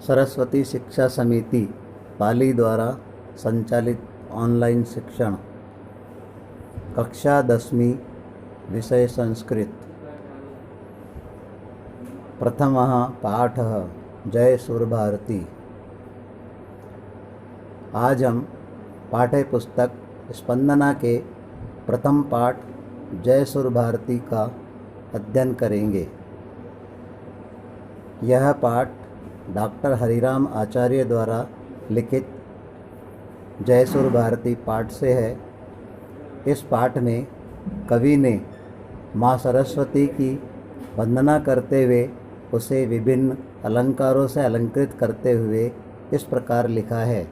सरस्वती शिक्षा समिति पाली द्वारा संचालित ऑनलाइन शिक्षण कक्षा 10वीं विषय संस्कृत प्रथमः पाठः जय सुरभारती। आज हम पाठ्य पुस्तक स्पंदना के प्रथम पाठ जय सुरभारती का अध्ययन करेंगे। यह पाठ डॉक्टर हरिराम आचार्य द्वारा लिखित जय सुरभारती पाठ से है। इस पाठ में कवि ने माँ सरस्वती की वंदना करते हुए उसे विभिन्न अलंकारों से अलंकृत करते हुए इस प्रकार लिखा है।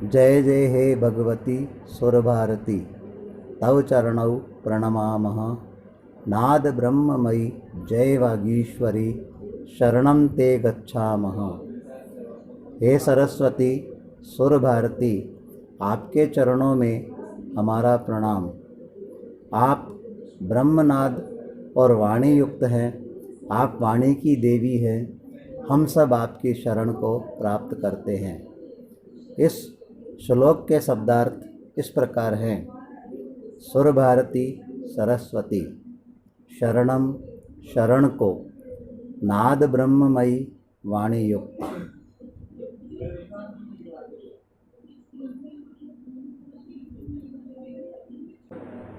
जय जय हे भगवती सुरभारती तव चरणौ प्रणमामः। नाद ब्रह्ममयी जय वागीश्वरी शरणं ते गच्छामः। हे सरस्वती सुरभारती, आपके चरणों में हमारा प्रणाम। आप ब्रह्मनाद और वाणी युक्त हैं। आप वाणी की देवी हैं। हम सब आपकी शरण को प्राप्त करते हैं। इस श्लोक के शब्दार्थ इस प्रकार हैं। सुरभारती सरस्वती, शरणम शरण को, नाद ब्रह्ममयी वाणी युक्त।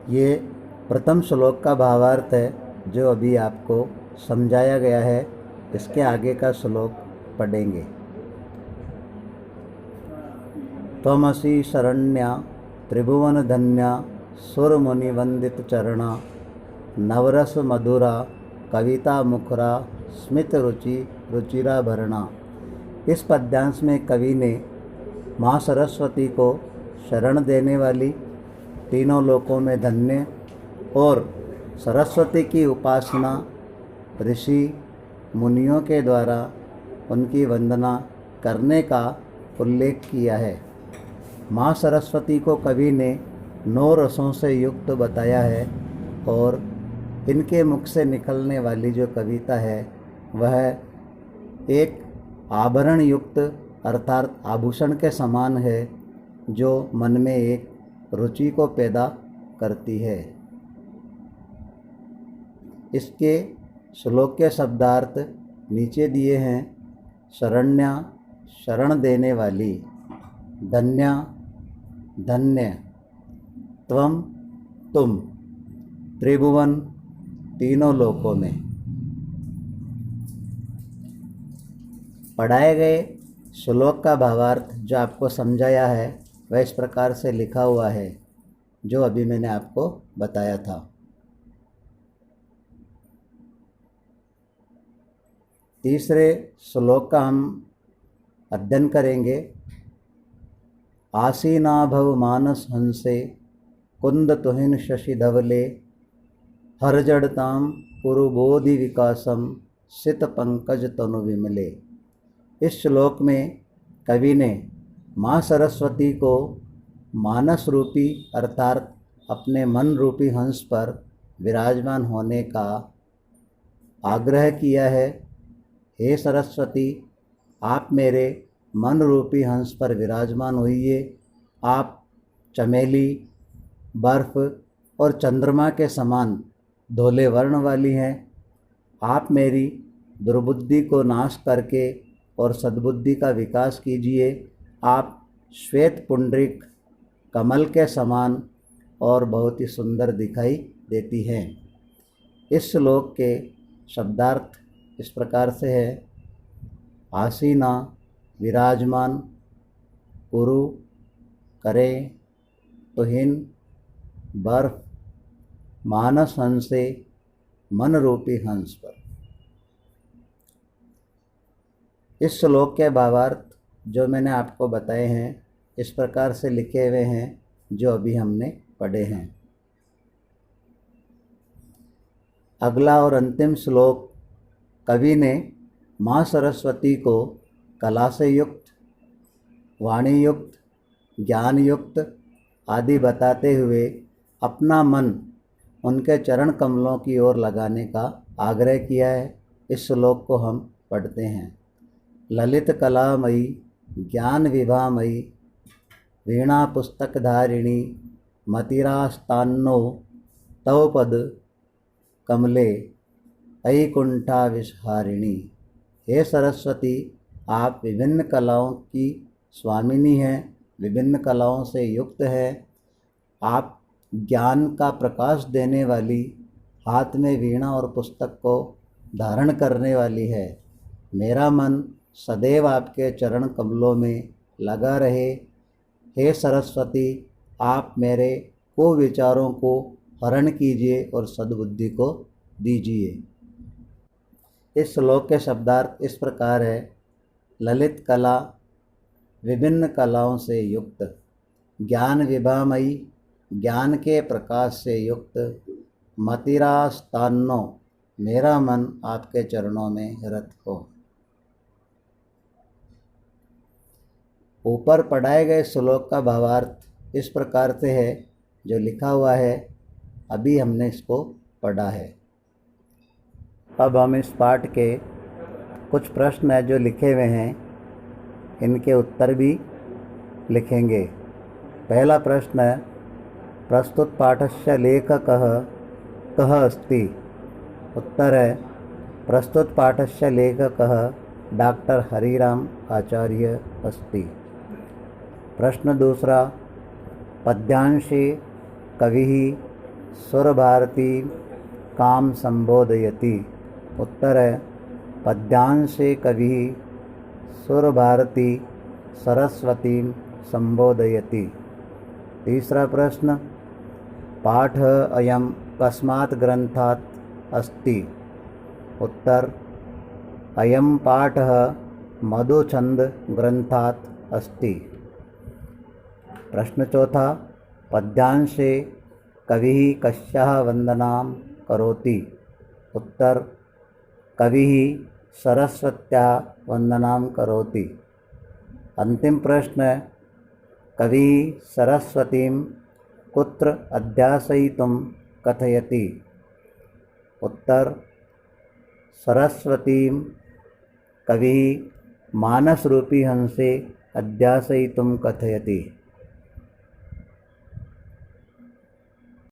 ये प्रथम श्लोक का भावार्थ है जो अभी आपको समझाया गया है। इसके आगे का श्लोक पढ़ेंगे। त्वमसि शरण्या त्रिभुवन धन्या सुरमुनि वंदित चरणा नवरस मधुरा कविता मुखरा स्मित रुचि रुचिरा भरणा। इस पद्यांश में कवि ने माँ सरस्वती को शरण देने वाली, तीनों लोकों में धन्य और सरस्वती की उपासना ऋषि मुनियों के द्वारा उनकी वंदना करने का उल्लेख किया है। माँ सरस्वती को कवि ने 9 रसों से युक्त बताया है और इनके मुख से निकलने वाली जो कविता है वह एक आभरण युक्त अर्थात आभूषण के समान है जो मन में एक रुचि को पैदा करती है। इसके श्लोक के शब्दार्थ नीचे दिए हैं। शरण्या शरण देने वाली, धन्या धन्य, त्वम तुम, त्रिभुवन तीनों लोकों में। पढ़ाए गए श्लोक का भावार्थ जो आपको समझाया है वह इस प्रकार से लिखा हुआ है जो अभी मैंने आपको बताया था। तीसरे श्लोक का हम अध्ययन करेंगे। आसीना भव मानस हंसे कुंद तुहिन शशि धवले हरजड़ताम पुरुबोधि विकासम सित पंकज तनु विमले। इस श्लोक में कवि ने माँ सरस्वती को मानस रूपी अर्थात अपने मन रूपी हंस पर विराजमान होने का आग्रह किया है। हे सरस्वती, आप मेरे मन रूपी हंस पर विराजमान होइए। आप चमेली, बर्फ और चंद्रमा के समान धोले वर्ण वाली हैं। आप मेरी दुर्बुद्धि को नाश करके और सद्बुद्धि का विकास कीजिए। आप श्वेत पुंडरीक कमल के समान और बहुत ही सुंदर दिखाई देती हैं। इस श्लोक के शब्दार्थ इस प्रकार से है। आसीना विराजमान, पुरु करें, तुहिन बर्फ, मानस हंसे मन रूपी हंस पर। इस श्लोक के भावार्थ जो मैंने आपको बताए हैं इस प्रकार से लिखे हुए हैं जो अभी हमने पढ़े हैं। अगला और अंतिम श्लोक कवि ने माँ सरस्वती को कला से युक्त, वाणी युक्त, ज्ञान युक्त आदि बताते हुए अपना मन उनके चरण कमलों की ओर लगाने का आग्रह किया है। इस श्लोक को हम पढ़ते हैं। ललित कलामयी ज्ञान विभामयी वीणा पुस्तकधारिणी मतिरास्तान्नो तव पद कमले वैकुंठाविषहारिणी। हे सरस्वती, आप विभिन्न कलाओं की स्वामिनी हैं, विभिन्न कलाओं से युक्त है। आप ज्ञान का प्रकाश देने वाली, हाथ में वीणा और पुस्तक को धारण करने वाली है। मेरा मन सदैव आपके चरण कमलों में लगा रहे। हे सरस्वती, आप मेरे कुविचारों को हरण कीजिए और सद्बुद्धि को दीजिए। इस श्लोक के शब्दार्थ इस प्रकार है। ललित कला, विभिन्न कलाओं से युक्त, ज्ञान विभामयी, ज्ञान के प्रकाश से युक्त, मतिरास्तान्नो, मेरा मन आपके चरणों में रत हो। ऊपर पढ़ाए गए श्लोक का भावार्थ इस प्रकार से है, जो लिखा हुआ है अभी हमने इसको पढ़ा है। अब हम इस पाठ के कुछ प्रश्न है जो लिखे हुए हैं, इनके उत्तर भी लिखेंगे। पहला प्रश्न है, प्रस्तुत पाठस्य लेखकः कः अस्ति? उत्तर है, प्रस्तुत पाठस्य लेखकः डॉक्टर हरिराम आचार्य अस्ति। प्रश्न दूसरा, पद्यांशे कविः सुरभारती कां संबोधयति? उत्तर है, पद्यांशे कविः सुरभारती सरस्वतीं संबोधयति। तीसरा प्रश्न, पाठ अयं कस्मात् ग्रंथात् अस्ति? उत्तर, अयं पाठः मधुछंद ग्रंथात् अस्ति। प्रश्न चौथा, पद्यांशे कविः कस्याः वंदनां करोति? उत्तर, कविः सरस्वत्याः वंदनां करोति। अंतिम प्रश्न है, कविः सरस्वतीं कुत्र अध्यासयितुं कथयति? उत्तर, सरस्वतीं कविः मानसरूपी हंसे अध्यासयितुं कथयति।